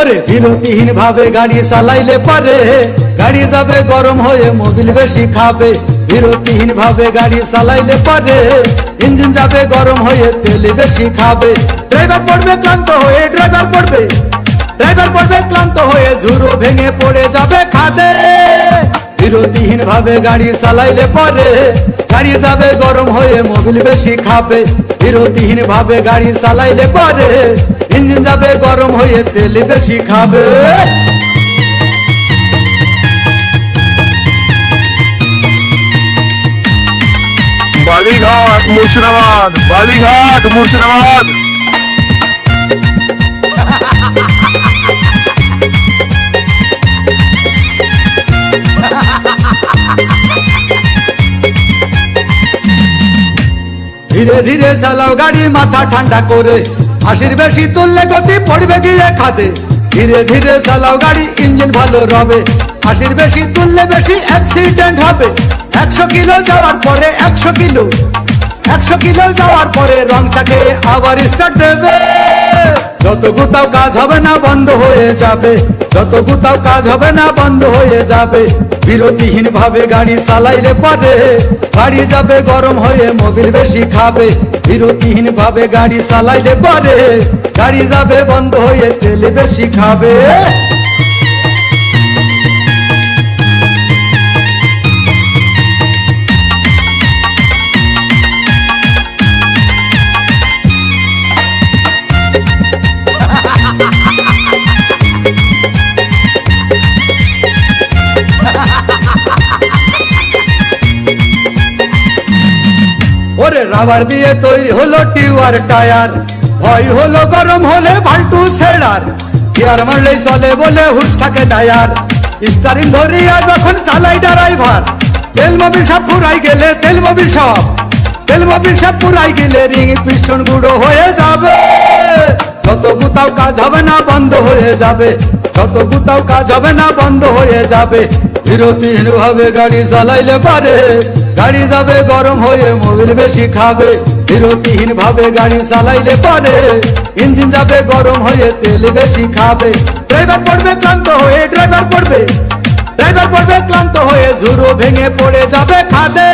ওরে বিরতিহীন ভাবে গাড়ি চালাইলে পারে গাড়ি যাবে গরম হয়ে মোবিল বেশি খাবে। বিরতিহীন ভাবে গাড়ি চালাইলে পারে ইঞ্জিন যাবে গরম হয়ে তেল বেশি খাবে। ড্রাইভার পড়বে ক্লান্ত হয়ে ক্লান্ত হয়ে ঝুরো ভেঙে পড়ে যাবে খাদে। বিরতিহীন ভাবে গাড়ি চালাইলে পরে গাড়ি যাবে গরম হয়ে মোবিল বেশি খাবে। বিরতিহীন ভাবে গাড়ি চালাইলে পরে ইঞ্জিন যাবে গরম হয়ে তেল বেশি খাবে। বালিঘাট মুর্শিদাবাদ, বালিঘাট মুর্শিদাবাদ। ধীরে ধীরে চালাও গাড়ি মাথা ঠান্ডা করে, 80 বেশি তুললে গতি পড়বে গিয়ে খাদে। ধীরে ধীরে চালাও গাড়ি ইঞ্জিন ভালো রবে, 80 বেশি তুললে বেশি অ্যাক্সিডেন্ট হবে। 100 কিলো যাওয়ার পরে 100 কিলো যাওয়ার পরে রং চাকে আবার স্টার্ট দেবে। যত গুতাও কাজ হবে না বন্ধ হয়ে যাবে, যত গুতাও কাজ হবে না বন্ধ হয়ে যাবে। বিরতিহীন ভাবে গাড়ি চালাইলে পরে গাড়ি যাবে গরম হয়ে মোবিল বেশি খাবে। বিরতিহীন ভাবে গাড়ি চালাইলে পরে গাড়ি যাবে বন্ধ হয়ে তেল বেশি খাবে। ওরে রাবার দিয়ে তৈরি হলো টিউয়ার টায়ার, ভয় হলো গরম হলে ভাল্টু ছেড়ার। গিয়ার মারলেই চলে বলে হুশ থাকে টায়ার, স্টারিং ধরিয়া যখন চালাই ড্রাইভার। তেল মোবিল সব পুরাই গেলে রিং পিস্টন গুঁড়ো হয়ে যাবে। যত গুতাও কাজ হবে না বন্ধ হয়ে যাবে, যত গুতাও কাজ হবে না বন্ধ হয়ে যাবে। বিরতিহীন ভাবে গাড়ি চালাইলে পারে গাড়ি যাবে গরম হয়ে মোবিল বেশি খাবে। বিরতিহীন ভাবে গাড়ি চালাইলে পারে ইঞ্জিন যাবে গরম হয়ে তেল বেশি খাবে। ড্রাইভার পড়বে ক্লান্ত হয়ে ঝুরো ভেঙে পড়ে যাবে খাদে।